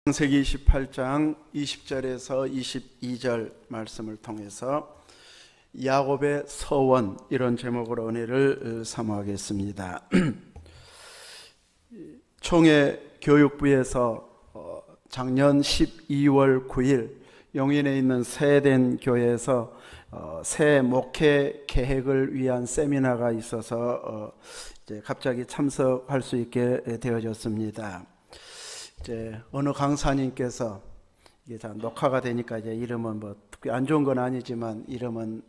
창세기 28장 20절에서 22절 말씀을 통해서 야곱의 서원, 이런 제목으로 은혜를 사모하겠습니다. 총회 교육부에서 작년 12월 9일 용인에 있는 세덴 교회에서 새 목회 계획을 위한 세미나가 있어서 이제 갑자기 참석할 수 있게 되어졌습니다. 이제 어느 강사님께서 이게 다 녹화가 되니까 이제 이름은 뭐 특히 안 좋은 건 아니지만 이름은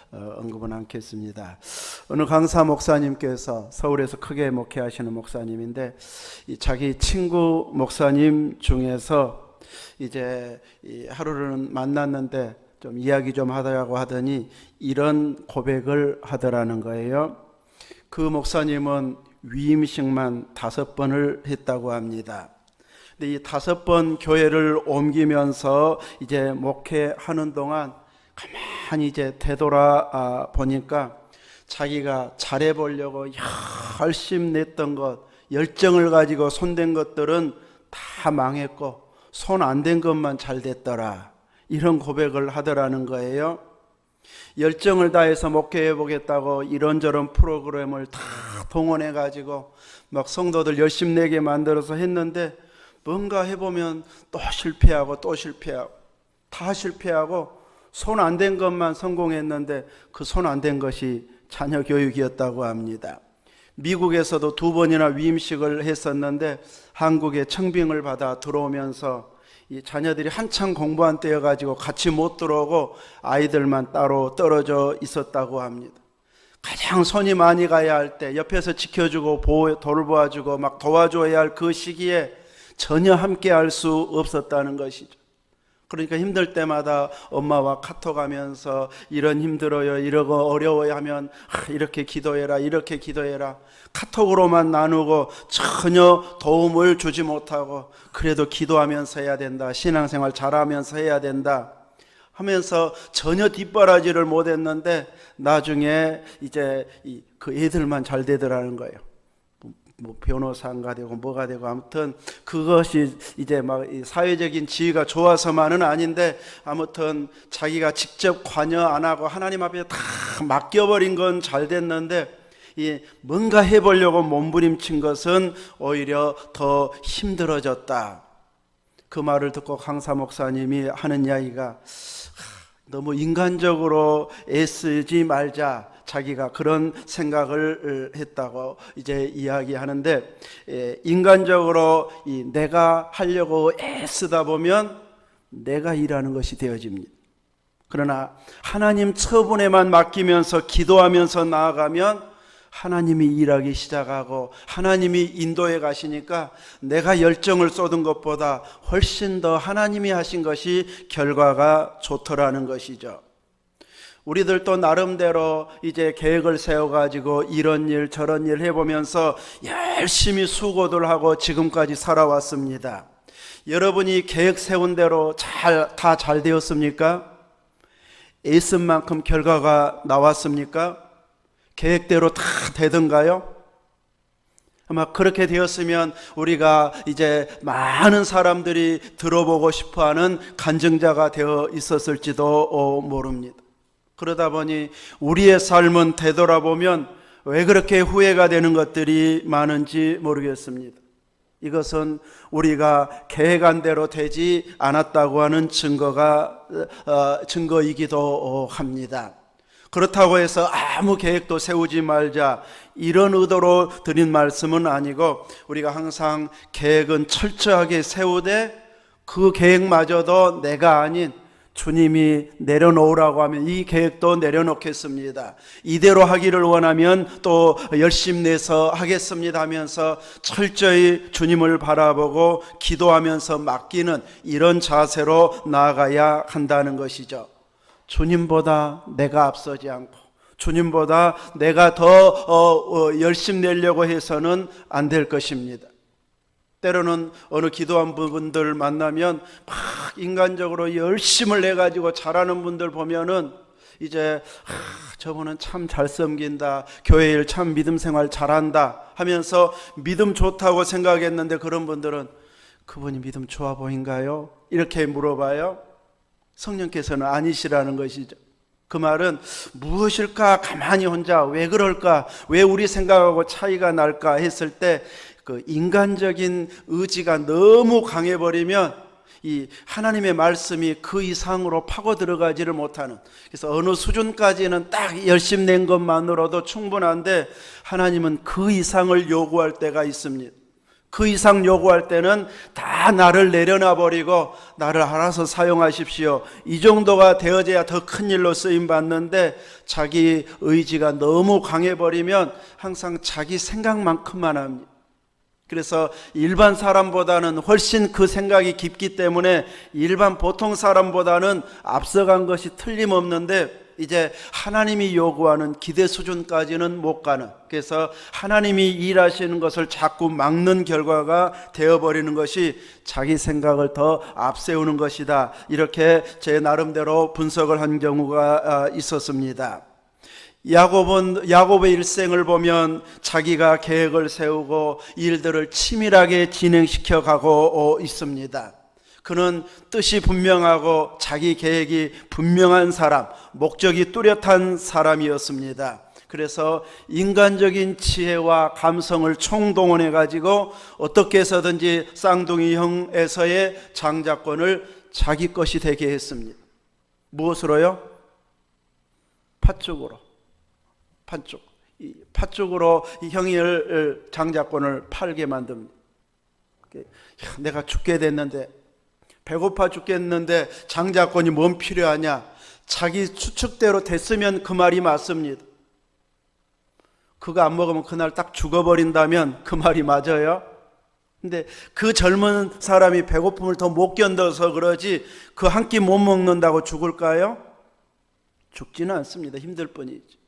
언급은 않겠습니다. 어느 강사 목사님께서 서울에서 크게 목회하시는 목사님인데 자기 친구 목사님 중에서 이제 하루는 만났는데 좀 이야기 좀 하더라고 하더니 이런 고백을 하더라는 거예요. 그 목사님은 위임식만 5번을 했다고 합니다. 이 5번 교회를 옮기면서 이제 목회하는 동안 가만히 이제 되돌아 보니까 자기가 잘해보려고 열심히 냈던 것, 열정을 가지고 손댄 것들은 다 망했고 손 안 댄 것만 잘 됐더라, 이런 고백을 하더라는 거예요. 열정을 다해서 목회해 보겠다고 이런저런 프로그램을 다 동원해 가지고 막 성도들 열심히 내게 만들어서 했는데 뭔가 해보면 또 실패하고 또 실패하고 다 실패하고 손 안 댄 것만 성공했는데 그 손 안 댄 것이 자녀 교육이었다고 합니다. 미국에서도 2번이나 위임식을 했었는데 한국에 청빙을 받아 들어오면서 이 자녀들이 한창 공부한 때여가지고 같이 못 들어오고 아이들만 따로 떨어져 있었다고 합니다. 가장 손이 많이 가야 할 때 옆에서 지켜주고 돌봐주고 막 도와줘야 할 그 시기에 전혀 함께 할 수 없었다는 것이죠. 그러니까 힘들 때마다 엄마와 카톡하면서 이런 힘들어요, 이러고 어려워요 하면 이렇게 기도해라, 이렇게 기도해라, 카톡으로만 나누고 전혀 도움을 주지 못하고 그래도 기도하면서 해야 된다, 신앙생활 잘하면서 해야 된다 하면서 전혀 뒷바라지를 못했는데 나중에 이제 그 애들만 잘 되더라는 거예요. 뭐 변호사가 되고 뭐가 되고 아무튼 그것이 이제 막 사회적인 지위가 좋아서만은 아닌데 아무튼 자기가 직접 관여 안 하고 하나님 앞에 다 맡겨버린 건 잘 됐는데 뭔가 해보려고 몸부림친 것은 오히려 더 힘들어졌다. 그 말을 듣고 강사 목사님이 하는 이야기가 너무 인간적으로 애쓰지 말자, 자기가 그런 생각을 했다고 이제 이야기하는데, 인간적으로 내가 하려고 애쓰다 보면 내가 일하는 것이 되어집니다. 그러나 하나님 처분에만 맡기면서 기도하면서 나아가면 하나님이 일하기 시작하고 하나님이 인도해 가시니까 내가 열정을 쏟은 것보다 훨씬 더 하나님이 하신 것이 결과가 좋더라는 것이죠. 우리들도 나름대로 이제 계획을 세워가지고 이런 일 저런 일 해보면서 열심히 수고들 하고 지금까지 살아왔습니다. 여러분이 계획 세운 대로 다 잘 되었습니까? 애쓴 만큼 결과가 나왔습니까? 계획대로 다 되던가요? 아마 그렇게 되었으면 우리가 이제 많은 사람들이 들어보고 싶어하는 간증자가 되어 있었을지도 모릅니다. 그러다 보니 우리의 삶은 되돌아보면 왜 그렇게 후회가 되는 것들이 많은지 모르겠습니다. 이것은 우리가 계획한 대로 되지 않았다고 하는 증거이기도 합니다. 그렇다고 해서 아무 계획도 세우지 말자, 이런 의도로 드린 말씀은 아니고, 우리가 항상 계획은 철저하게 세우되 그 계획마저도 내가 아닌 주님이 내려놓으라고 하면 이 계획도 내려놓겠습니다, 이대로 하기를 원하면 또 열심히 내서 하겠습니다 하면서 철저히 주님을 바라보고 기도하면서 맡기는 이런 자세로 나아가야 한다는 것이죠. 주님보다 내가 앞서지 않고 주님보다 내가 더 열심히 내려고 해서는 안 될 것입니다. 때로는 어느 기도한 분들 만나면 막 인간적으로 열심을 내가지고 잘하는 분들 보면은 이제 저분은 참 잘 섬긴다, 교회 일 참 믿음 생활 잘한다 하면서 믿음 좋다고 생각했는데, 그런 분들은 그분이 믿음 좋아 보인가요? 이렇게 물어봐요. 성령께서는 아니시라는 것이죠. 그 말은 무엇일까? 가만히 혼자 왜 그럴까? 왜 우리 생각하고 차이가 날까? 했을 때 그 인간적인 의지가 너무 강해버리면 이 하나님의 말씀이 그 이상으로 파고 들어가지를 못하는, 그래서 어느 수준까지는 딱 열심 낸 것만으로도 충분한데 하나님은 그 이상을 요구할 때가 있습니다. 그 이상 요구할 때는 다 나를 내려놔 버리고 나를 알아서 사용하십시오, 이 정도가 되어져야 더 큰 일로 쓰임 받는데, 자기 의지가 너무 강해버리면 항상 자기 생각만큼만 합니다. 그래서 일반 사람보다는 훨씬 그 생각이 깊기 때문에 일반 보통 사람보다는 앞서간 것이 틀림없는데, 이제 하나님이 요구하는 기대 수준까지는 못 가는, 그래서 하나님이 일하시는 것을 자꾸 막는 결과가 되어버리는 것이 자기 생각을 더 앞세우는 것이다, 이렇게 제 나름대로 분석을 한 경우가 있었습니다. 야곱의 일생을 보면 자기가 계획을 세우고 일들을 치밀하게 진행시켜 가고 있습니다. 그는 뜻이 분명하고 자기 계획이 분명한 사람, 목적이 뚜렷한 사람이었습니다. 그래서 인간적인 지혜와 감성을 총동원해 가지고 어떻게 해서든지 쌍둥이 형에서의 장자권을 자기 것이 되게 했습니다. 무엇으로요? 팥죽으로 이 형을 장자권을 팔게 만듭니다. 내가 죽게 됐는데, 배고파 죽겠는데 장자권이 뭔 필요하냐? 자기 추측대로 됐으면 그 말이 맞습니다. 그거 안 먹으면 그날 딱 죽어버린다면 그 말이 맞아요. 근데 그 젊은 사람이 배고픔을 더 못 견뎌서 그러지 그 한 끼 못 먹는다고 죽을까요? 죽지는 않습니다. 힘들 뿐이지.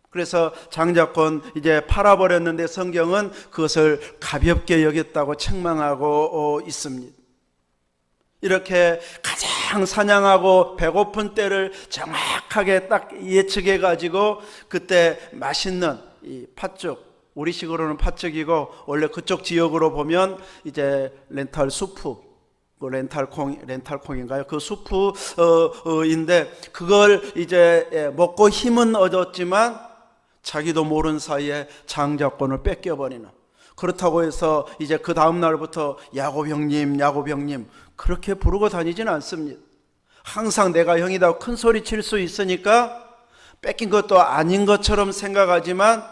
그래서 장자권 이제 팔아버렸는데 성경은 그것을 가볍게 여겼다고 책망하고 있습니다. 이렇게 가장 사냥하고 배고픈 때를 정확하게 딱 예측해 가지고 그때 맛있는 이 팥죽, 우리식으로는 팥죽이고 원래 그쪽 지역으로 보면 이제 렌탈 수프, 렌탈콩인가요? 그 수프인데 그걸 이제 먹고 힘은 얻었지만 자기도 모르는 사이에 장자권을 뺏겨버리는, 그렇다고 해서 이제 그 다음 날부터 야곱 형님 그렇게 부르고 다니지는 않습니다. 항상 내가 형이다 큰 소리 칠 수 있으니까 뺏긴 것도 아닌 것처럼 생각하지만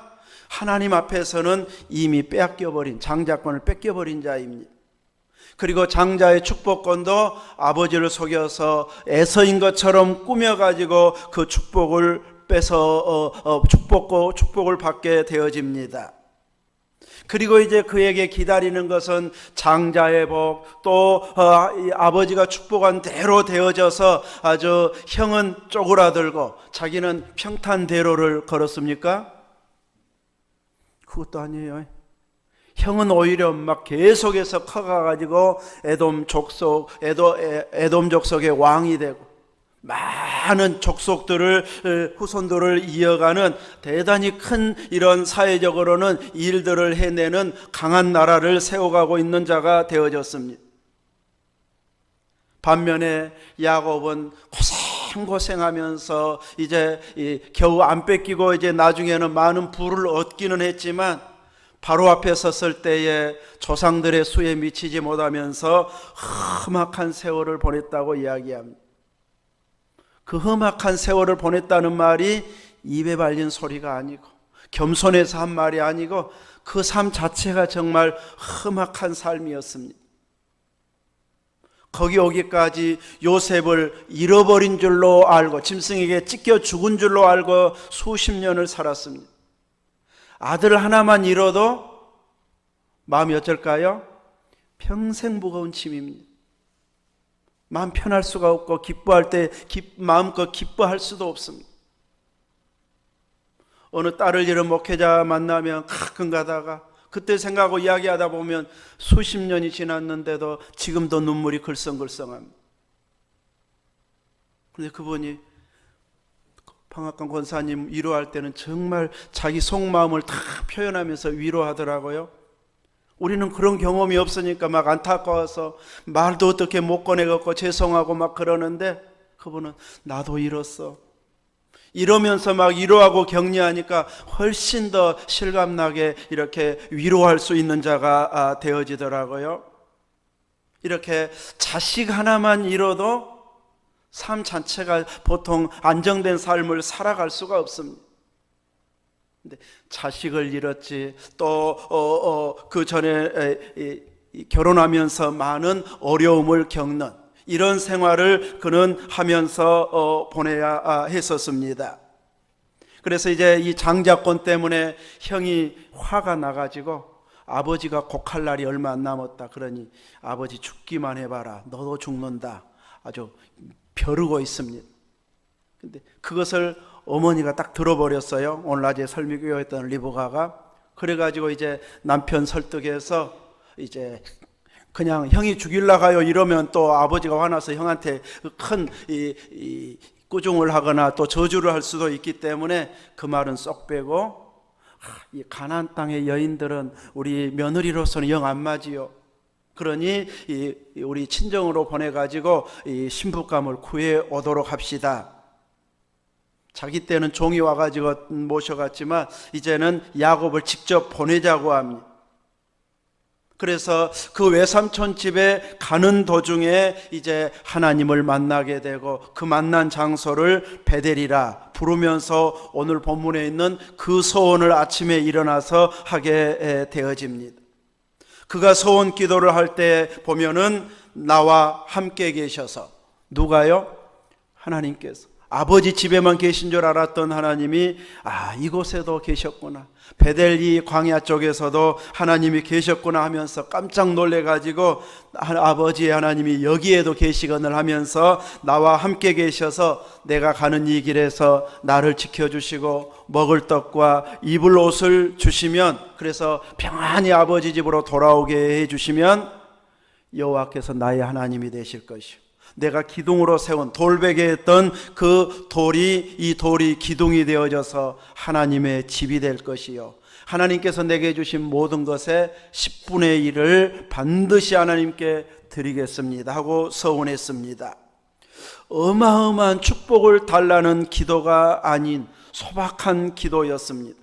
하나님 앞에서는 이미 빼앗겨버린, 장자권을 뺏겨버린 자입니다. 그리고 장자의 축복권도 아버지를 속여서 에서인 것처럼 꾸며가지고 그 축복을 빼서 축복을 받게 되어집니다. 그리고 이제 그에게 기다리는 것은 장자의 복, 또 아버지가 축복한 대로 되어져서 아주 형은 쪼그라들고 자기는 평탄대로를 걸었습니까? 그것도 아니에요. 형은 오히려 막 계속해서 커가가지고 에돔 족속의 왕이 되고 많은 족속들을 후손들을 이어가는 대단히 큰 이런 사회적으로는 일들을 해내는 강한 나라를 세워가고 있는 자가 되어졌습니다. 반면에 야곱은 고생하면서 이제 겨우 안 뺏기고 이제 나중에는 많은 부를 얻기는 했지만 바로 앞에 섰을 때에 조상들의 수에 미치지 못하면서 험악한 세월을 보냈다고 이야기합니다. 그 험악한 세월을 보냈다는 말이 입에 발린 소리가 아니고 겸손해서 한 말이 아니고 그 삶 자체가 정말 험악한 삶이었습니다. 거기 오기까지 요셉을 잃어버린 줄로 알고 짐승에게 찢겨 죽은 줄로 알고 수십 년을 살았습니다. 아들 하나만 잃어도 마음이 어쩔까요? 평생 무거운 짐입니다. 마음 편할 수가 없고 기뻐할 때 마음껏 기뻐할 수도 없습니다. 어느 딸을 잃은 목회자 만나면 가끔 가다가 그때 생각하고 이야기하다 보면 수십 년이 지났는데도 지금도 눈물이 글썽글썽합니다. 그런데 그분이 방학간 권사님 위로할 때는 정말 자기 속마음을 다 표현하면서 위로하더라고요. 우리는 그런 경험이 없으니까 막 안타까워서 말도 어떻게 못 꺼내갖고 죄송하고 막 그러는데, 그분은 나도 이뤘어, 이러면서 막 위로하고 격려하니까 훨씬 더 실감나게 이렇게 위로할 수 있는 자가 되어지더라고요. 이렇게 자식 하나만 잃어도 삶 자체가 보통 안정된 삶을 살아갈 수가 없습니다. 근데 자식을 잃었지, 또 그 전에 결혼하면서 많은 어려움을 겪는 이런 생활을 그는 하면서 보내야 했었습니다. 그래서 이제 이 장자권 때문에 형이 화가 나가지고, 아버지가 곡할 날이 얼마 안 남았다 그러니 아버지 죽기만 해봐라, 너도 죽는다, 아주 벼르고 있습니다. 근데 그것을 어머니가 딱 들어버렸어요. 오늘 낮에 설교했던 리보가가. 그래가지고 이제 남편 설득해서 이제 그냥 형이 죽일라 가요 이러면 또 아버지가 화나서 형한테 큰 꾸중을 하거나 또 저주를 할 수도 있기 때문에 그 말은 쏙 빼고, 이 가나안 땅의 여인들은 우리 며느리로서는 영 안 맞이요, 그러니 우리 친정으로 보내가지고 이 신부감을 구해 오도록 합시다. 자기 때는 종이 와가지고 모셔갔지만 이제는 야곱을 직접 보내자고 합니다. 그래서 그 외삼촌 집에 가는 도중에 이제 하나님을 만나게 되고, 그 만난 장소를 베델이라 부르면서 오늘 본문에 있는 그 소원을 아침에 일어나서 하게 되어집니다. 그가 소원 기도를 할 때 보면은 나와 함께 계셔서, 누가요? 하나님께서. 아버지 집에만 계신 줄 알았던 하나님이 이곳에도 계셨구나, 베델리 광야 쪽에서도 하나님이 계셨구나 하면서 깜짝 놀래가지고, 아버지의 하나님이 여기에도 계시거늘 하면서 나와 함께 계셔서 내가 가는 이 길에서 나를 지켜주시고 먹을 떡과 입을 옷을 주시면, 그래서 평안히 아버지 집으로 돌아오게 해주시면 여호와께서 나의 하나님이 되실 것이요, 내가 기둥으로 세운 돌베개 했던 그 돌이, 이 돌이 기둥이 되어져서 하나님의 집이 될 것이요, 하나님께서 내게 주신 모든 것의 10분의 1을 반드시 하나님께 드리겠습니다 하고 서원했습니다. 어마어마한 축복을 달라는 기도가 아닌 소박한 기도였습니다.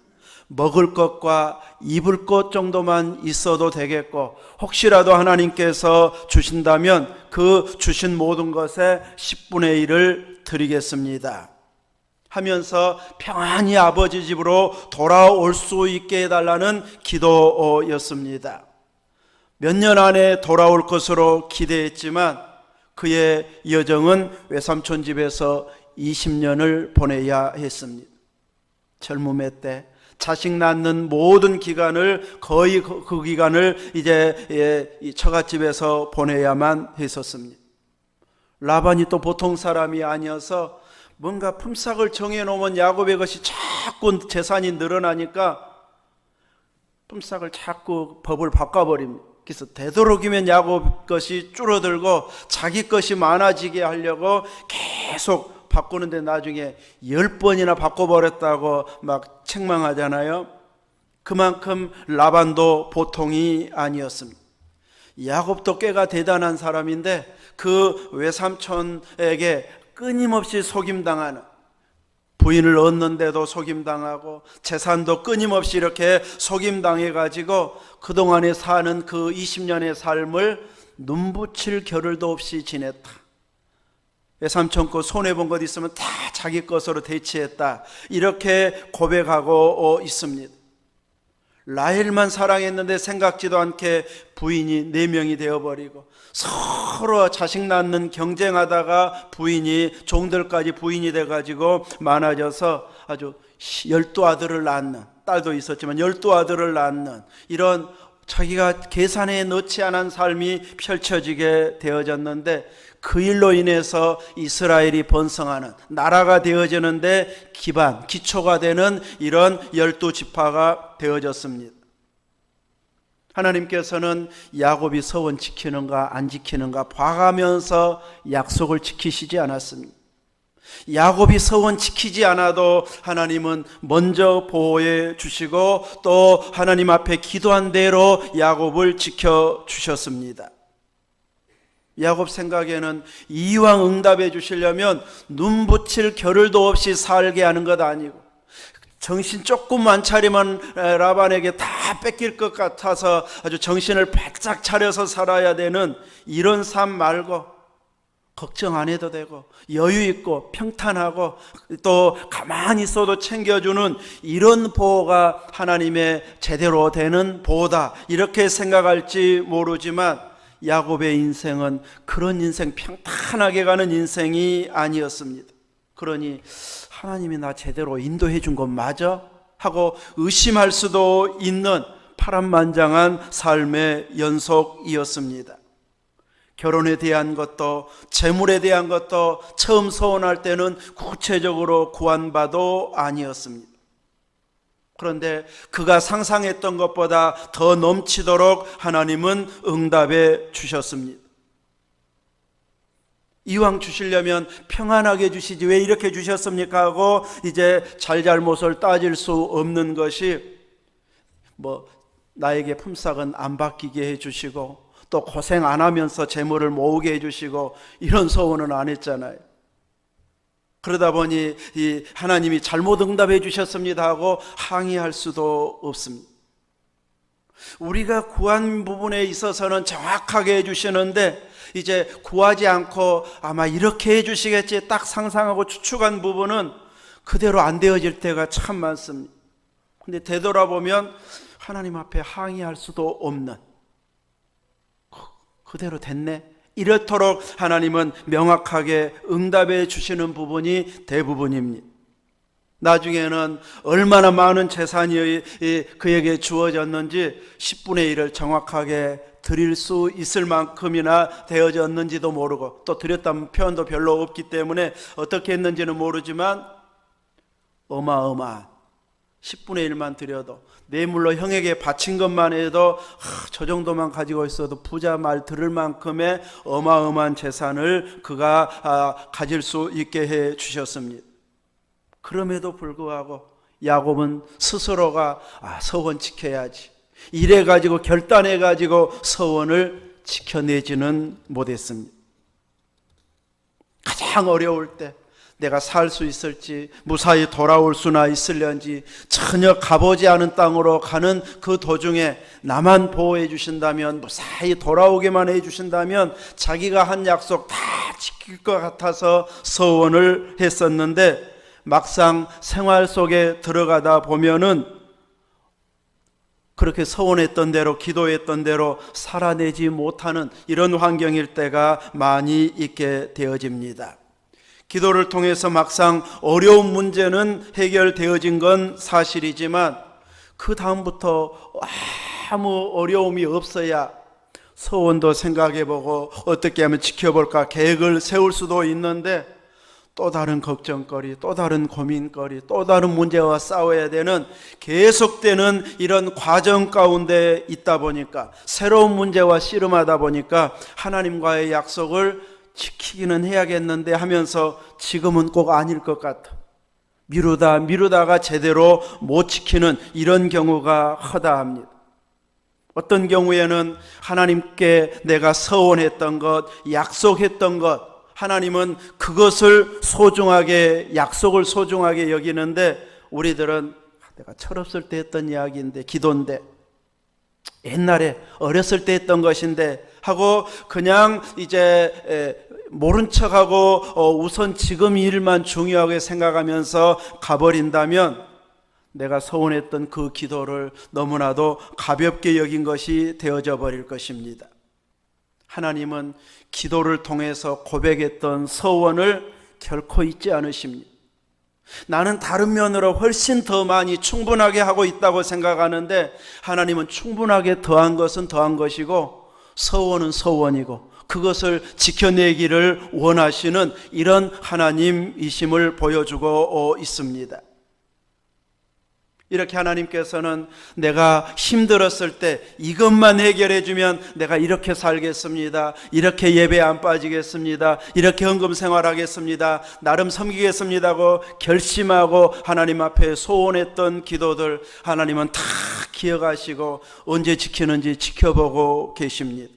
먹을 것과 입을 것 정도만 있어도 되겠고, 혹시라도 하나님께서 주신다면 그 주신 모든 것의 10분의 1을 드리겠습니다 하면서 평안히 아버지 집으로 돌아올 수 있게 해달라는 기도였습니다. 몇 년 안에 돌아올 것으로 기대했지만 그의 여정은 외삼촌 집에서 20년을 보내야 했습니다. 젊음의 때 자식 낳는 모든 기간을, 거의 그 기간을 이제 이 처갓집에서 보내야만 했었습니다. 라반이 또 보통 사람이 아니어서 뭔가 품삯을 정해놓으면 야곱의 것이 자꾸 재산이 늘어나니까 품삯을 자꾸 법을 바꿔버립니다. 그래서 되도록이면 야곱 것이 줄어들고 자기 것이 많아지게 하려고 계속 바꾸는데 나중에 10번이나 바꿔버렸다고 막 책망하잖아요. 그만큼 라반도 보통이 아니었습니다. 야곱도 꽤가 대단한 사람인데 그 외삼촌에게 끊임없이 속임당하는, 부인을 얻는데도 속임당하고 재산도 끊임없이 이렇게 속임당해가지고 그동안에 사는 그 20년의 삶을 눈붙일 겨를도 없이 지냈다. 외삼촌 거 손해본 것 있으면 다 자기 것으로 대치했다, 이렇게 고백하고 있습니다. 라헬만 사랑했는데 생각지도 않게 부인이 4명이 되어버리고, 서로 자식 낳는 경쟁하다가 부인이, 종들까지 부인이 돼가지고 많아져서 아주 12아들을 낳는, 딸도 있었지만 12아들을 낳는, 이런 자기가 계산에 넣지 않은 삶이 펼쳐지게 되어졌는데, 그 일로 인해서 이스라엘이 번성하는, 나라가 되어지는데 기반, 기초가 되는 이런 12지파가 되어졌습니다. 하나님께서는 야곱이 서원 지키는가 안 지키는가 봐가면서 약속을 지키시지 않았습니다. 야곱이 서원 지키지 않아도 하나님은 먼저 보호해 주시고 또 하나님 앞에 기도한 대로 야곱을 지켜주셨습니다. 야곱 생각에는 이왕 응답해 주시려면 눈 붙일 겨를도 없이 살게 하는 것 아니고 정신 조금만 차리면 라반에게 다 뺏길 것 같아서 아주 정신을 바짝 차려서 살아야 되는 이런 삶 말고 걱정 안 해도 되고 여유 있고 평탄하고 또 가만히 있어도 챙겨주는 이런 보호가 하나님의 제대로 되는 보호다, 이렇게 생각할지 모르지만 야곱의 인생은 그런 인생, 평탄하게 가는 인생이 아니었습니다. 그러니 하나님이 나 제대로 인도해 준 것 맞아? 하고 의심할 수도 있는 파란만장한 삶의 연속이었습니다. 결혼에 대한 것도 재물에 대한 것도 처음 서원할 때는 구체적으로 구한 바도 아니었습니다. 그런데 그가 상상했던 것보다 더 넘치도록 하나님은 응답해 주셨습니다. 이왕 주시려면 평안하게 주시지 왜 이렇게 주셨습니까 하고 이제 잘잘못을 따질 수 없는 것이 나에게 품삯은 안 바뀌게 해주시고 또 고생 안 하면서 재물을 모으게 해주시고 이런 소원은 안 했잖아요. 그러다 보니 하나님이 잘못 응답해 주셨습니다 하고 항의할 수도 없습니다. 우리가 구한 부분에 있어서는 정확하게 해주시는데 이제 구하지 않고 아마 이렇게 해주시겠지 딱 상상하고 추측한 부분은 그대로 안 되어질 때가 참 많습니다. 근데 되돌아보면 하나님 앞에 항의할 수도 없는, 그대로 됐네, 이렇도록 하나님은 명확하게 응답해 주시는 부분이 대부분입니다. 나중에는 얼마나 많은 재산이 그에게 주어졌는지 10분의 1을 정확하게 드릴 수 있을 만큼이나 되어졌는지도 모르고, 또 드렸다는 표현도 별로 없기 때문에 어떻게 했는지는 모르지만 어마어마한 10분의 1만 드려도, 뇌물로 형에게 바친 것만 해도 저 정도만 가지고 있어도 부자 말 들을 만큼의 어마어마한 재산을 그가 가질 수 있게 해 주셨습니다. 그럼에도 불구하고 야곱은 스스로가 서원 지켜야지, 이래가지고 결단해가지고 서원을 지켜내지는 못했습니다. 가장 어려울 때 내가 살 수 있을지, 무사히 돌아올 수나 있을런지, 전혀 가보지 않은 땅으로 가는 그 도중에 나만 보호해 주신다면, 무사히 돌아오게만 해 주신다면 자기가 한 약속 다 지킬 것 같아서 서원을 했었는데, 막상 생활 속에 들어가다 보면은 그렇게 서원했던 대로, 기도했던 대로 살아내지 못하는 이런 환경일 때가 많이 있게 되어집니다. 기도를 통해서 막상 어려운 문제는 해결되어진 건 사실이지만 그 다음부터 아무 어려움이 없어야 서원도 생각해보고 어떻게 하면 지켜볼까 계획을 세울 수도 있는데, 또 다른 걱정거리, 또 다른 고민거리, 또 다른 문제와 싸워야 되는 계속되는 이런 과정 가운데 있다 보니까, 새로운 문제와 씨름하다 보니까 하나님과의 약속을 지키기는 해야겠는데 하면서 지금은 꼭 아닐 것 같아 미루다가 제대로 못 지키는 이런 경우가 허다합니다. 어떤 경우에는 하나님께 내가 서원했던 것, 약속했던 것, 하나님은 그것을 소중하게, 약속을 소중하게 여기는데, 우리들은 내가 철없을 때 했던 이야기인데, 기도인데, 옛날에 어렸을 때 했던 것인데 하고 그냥 이제 모른 척하고 우선 지금 일만 중요하게 생각하면서 가버린다면 내가 서원했던 그 기도를 너무나도 가볍게 여긴 것이 되어져 버릴 것입니다. 하나님은 기도를 통해서 고백했던 서원을 결코 잊지 않으십니다. 나는 다른 면으로 훨씬 더 많이 충분하게 하고 있다고 생각하는데, 하나님은 충분하게 더한 것은 더한 것이고 서원은 서원이고 그것을 지켜내기를 원하시는 이런 하나님이심을 보여주고 있습니다. 이렇게 하나님께서는 내가 힘들었을 때 이것만 해결해 주면 내가 이렇게 살겠습니다, 이렇게 예배 안 빠지겠습니다, 이렇게 헌금 생활하겠습니다, 나름 섬기겠습니다고 결심하고 하나님 앞에 소원했던 기도들 하나님은 다 기억하시고 언제 지키는지 지켜보고 계십니다.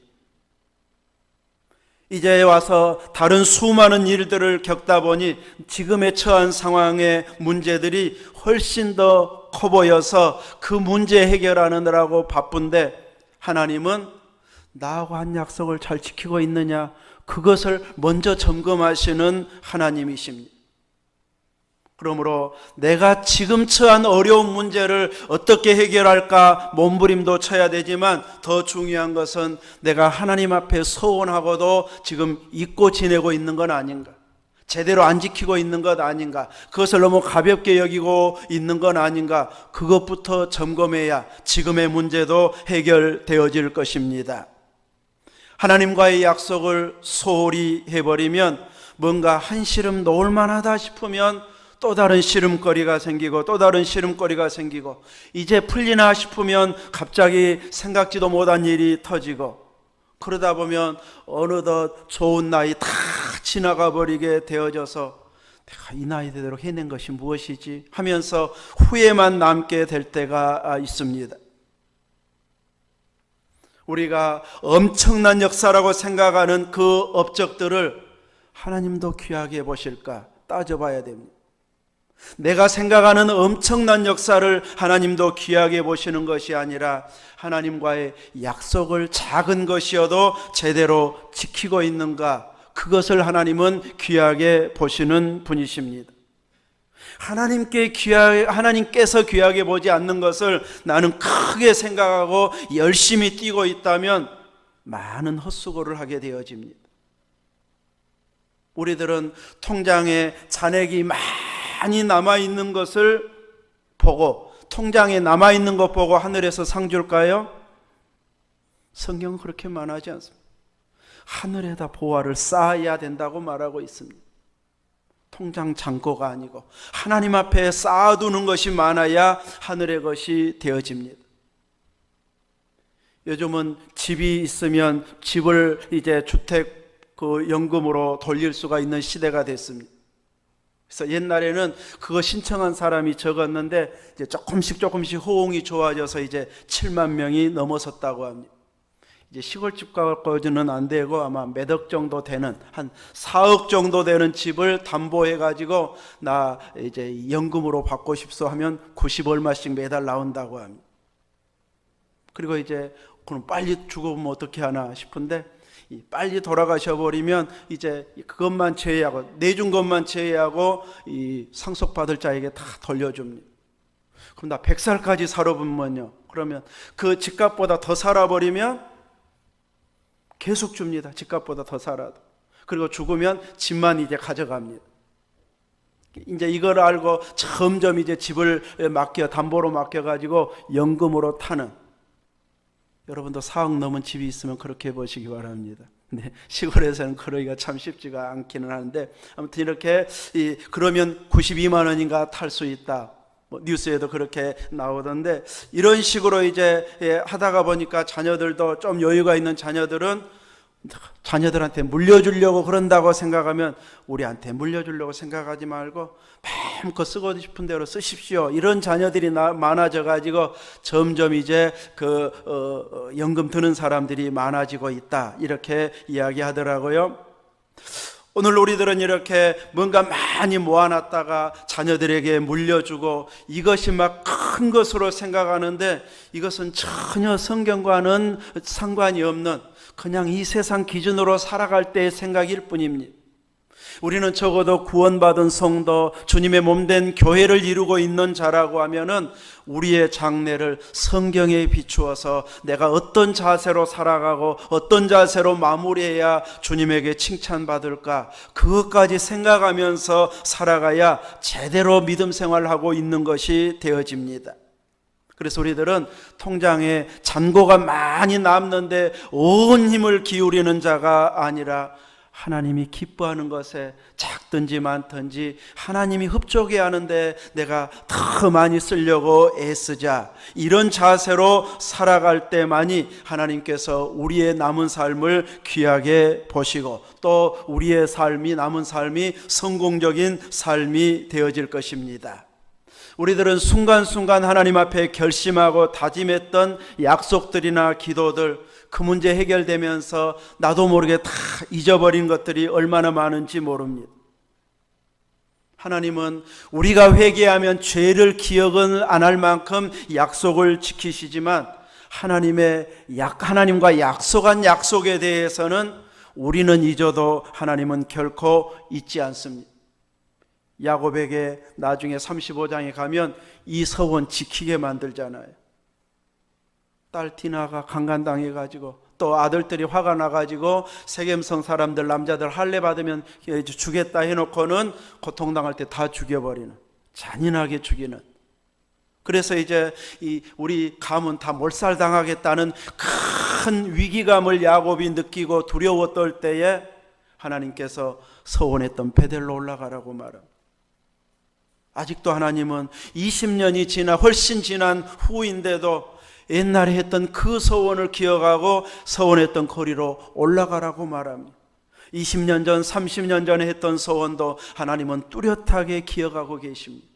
이제 와서 다른 수많은 일들을 겪다 보니 지금의 처한 상황의 문제들이 훨씬 더 커 보여서 그 문제 해결하느라고 바쁜데 하나님은 나하고 한 약속을 잘 지키고 있느냐, 그것을 먼저 점검하시는 하나님이십니다. 그러므로 내가 지금 처한 어려운 문제를 어떻게 해결할까 몸부림도 쳐야 되지만 더 중요한 것은 내가 하나님 앞에 서원하고도 지금 잊고 지내고 있는 건 아닌가, 제대로 안 지키고 있는 것 아닌가, 그것을 너무 가볍게 여기고 있는 건 아닌가, 그것부터 점검해야 지금의 문제도 해결되어질 것입니다. 하나님과의 약속을 소홀히 해버리면 뭔가 한시름 놓을 만하다 싶으면 또 다른 시름거리가 생기고 또 다른 시름거리가 생기고 이제 풀리나 싶으면 갑자기 생각지도 못한 일이 터지고 그러다 보면 어느덧 좋은 나이 다 지나가 버리게 되어져서 내가 이 나이대로 해낸 것이 무엇이지 하면서 후회만 남게 될 때가 있습니다. 우리가 엄청난 역사라고 생각하는 그 업적들을 하나님도 귀하게 보실까 따져봐야 됩니다. 내가 생각하는 엄청난 역사를 하나님도 귀하게 보시는 것이 아니라 하나님과의 약속을 작은 것이어도 제대로 지키고 있는가, 그것을 하나님은 귀하게 보시는 분이십니다. 하나님께서 귀하게 보지 않는 것을 나는 크게 생각하고 열심히 뛰고 있다면 많은 헛수고를 하게 되어집니다. 우리들은 통장에 잔액이 많이 남아있는 것을 보고, 통장에 남아있는 것 보고 하늘에서 상 줄까요? 성경은 그렇게 말하지 않습니다. 하늘에다 보화를 쌓아야 된다고 말하고 있습니다. 통장 잔고가 아니고 하나님 앞에 쌓아두는 것이 많아야 하늘의 것이 되어집니다. 요즘은 집이 있으면 집을 이제 주택 연금으로 돌릴 수가 있는 시대가 됐습니다. 그래서 옛날에는 그거 신청한 사람이 적었는데 이제 조금씩 호응이 좋아져서 이제 7만 명이 넘어섰다고 합니다. 이제 시골집까지는 안 되고 아마 몇 억 정도 되는, 한 4억 정도 되는 집을 담보해 가지고 나 이제 연금으로 받고 싶소 하면 90얼마씩 매달 나온다고 합니다. 그리고 이제 그럼 빨리 죽으면 어떻게 하나 싶은데 빨리 돌아가셔 버리면 이제 그것만 제외하고, 내준 것만 제외하고 이 상속받을 자에게 다 돌려줍니다. 그럼 나 100살까지 살아보면요, 그러면 그 집값보다 더 살아버리면 계속 줍니다. 집값보다 더 살아도. 그리고 죽으면 집만 이제 가져갑니다. 이제 이걸 알고 점점 이제 집을 담보로 맡겨가지고 연금으로 타는, 여러분도 4억 넘은 집이 있으면 그렇게 보시기 바랍니다. 네, 시골에서는 그러기가 참 쉽지가 않기는 하는데, 아무튼 이렇게 그러면 92만 원인가 탈 수 있다, 뉴스에도 그렇게 나오던데, 이런 식으로 이제 하다가 보니까 자녀들도 좀 여유가 있는 자녀들은 자녀들한테 물려주려고 그런다고 생각하면 우리한테 물려주려고 생각하지 말고 마음껏 쓰고 싶은 대로 쓰십시오, 이런 자녀들이 많아져 가지고 점점 이제 연금 드는 사람들이 많아지고 있다, 이렇게 이야기하더라고요. 오늘 우리들은 이렇게 뭔가 많이 모아놨다가 자녀들에게 물려주고 이것이 막 큰 것으로 생각하는데, 이것은 전혀 성경과는 상관이 없는 그냥 이 세상 기준으로 살아갈 때의 생각일 뿐입니다. 우리는 적어도 구원받은 성도, 주님의 몸된 교회를 이루고 있는 자라고 하면은 우리의 장래를 성경에 비추어서 내가 어떤 자세로 살아가고 어떤 자세로 마무리해야 주님에게 칭찬받을까, 그것까지 생각하면서 살아가야 제대로 믿음 생활하고 있는 것이 되어집니다. 그래서 우리들은 통장에 잔고가 많이 남는데 온 힘을 기울이는 자가 아니라 하나님이 기뻐하는 것에 작든지 많든지 하나님이 흡족해 하는데 내가 더 많이 쓰려고 애쓰자, 이런 자세로 살아갈 때만이 하나님께서 우리의 남은 삶을 귀하게 보시고 또 우리의 삶이, 남은 삶이 성공적인 삶이 되어질 것입니다. 우리들은 순간순간 하나님 앞에 결심하고 다짐했던 약속들이나 기도들, 그 문제 해결되면서 나도 모르게 다 잊어버린 것들이 얼마나 많은지 모릅니다. 하나님은 우리가 회개하면 죄를 기억은 안 할 만큼 약속을 지키시지만 하나님과 약속한 약속에 대해서는 우리는 잊어도 하나님은 결코 잊지 않습니다. 야곱에게 나중에 35장에 가면 이 서원 지키게 만들잖아요. 딸 디나가 강간당해가지고 또 아들들이 화가 나가지고 세겜성 사람들, 남자들 할례 받으면 주겠다 해놓고는 고통당할 때 다 죽여버리는, 잔인하게 죽이는. 그래서 이제 우리 가문 다 몰살당하겠다는 큰 위기감을 야곱이 느끼고 두려워 떨 때에 하나님께서 서원했던 베델로 올라가라고 말합니다. 아직도 하나님은 20년이 지나 훨씬 지난 후인데도 옛날에 했던 그 서원을 기억하고 서원했던 거리로 올라가라고 말합니다. 20년 전, 30년 전에 했던 서원도 하나님은 뚜렷하게 기억하고 계십니다.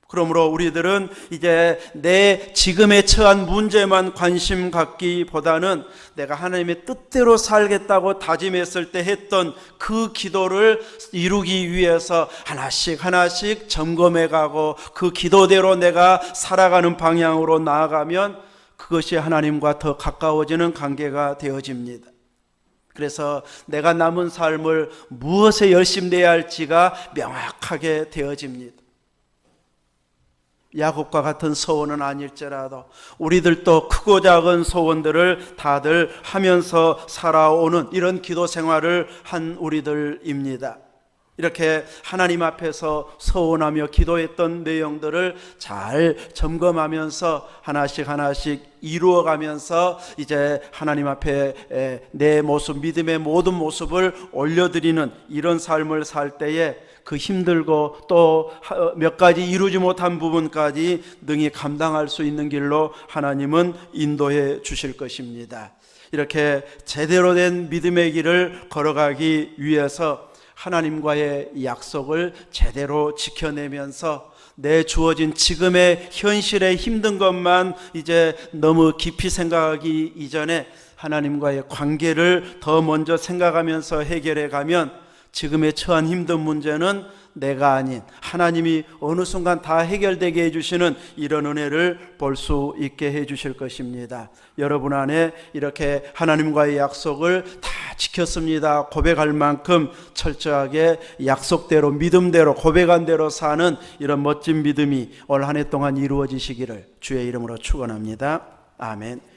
그러므로 우리들은 이제 내 지금에 처한 문제만 관심 갖기보다는 내가 하나님의 뜻대로 살겠다고 다짐했을 때 했던 그 기도를 이루기 위해서 하나씩 하나씩 점검해 가고 그 기도대로 내가 살아가는 방향으로 나아가면 그것이 하나님과 더 가까워지는 관계가 되어집니다. 그래서 내가 남은 삶을 무엇에 열심내야 할지가 명확하게 되어집니다. 야곱과 같은 소원은 아닐지라도 우리들도 크고 작은 소원들을 다들 하면서 살아오는 이런 기도 생활을 한 우리들입니다. 이렇게 하나님 앞에서 소원하며 기도했던 내용들을 잘 점검하면서 하나씩 하나씩 이루어가면서 이제 하나님 앞에 내 모습, 믿음의 모든 모습을 올려드리는 이런 삶을 살 때에 그 힘들고 또 몇 가지 이루지 못한 부분까지 능히 감당할 수 있는 길로 하나님은 인도해 주실 것입니다. 이렇게 제대로 된 믿음의 길을 걸어가기 위해서 하나님과의 약속을 제대로 지켜내면서 내 주어진 지금의 현실의 힘든 것만 이제 너무 깊이 생각하기 이전에 하나님과의 관계를 더 먼저 생각하면서 해결해 가면 지금의 처한 힘든 문제는 내가 아닌 하나님이 어느 순간 다 해결되게 해주시는 이런 은혜를 볼 수 있게 해주실 것입니다. 여러분 안에 이렇게 하나님과의 약속을 다 지켰습니다 고백할 만큼 철저하게 약속대로, 믿음대로, 고백한 대로 사는 이런 멋진 믿음이 올 한 해 동안 이루어지시기를 주의 이름으로 축원합니다. 아멘.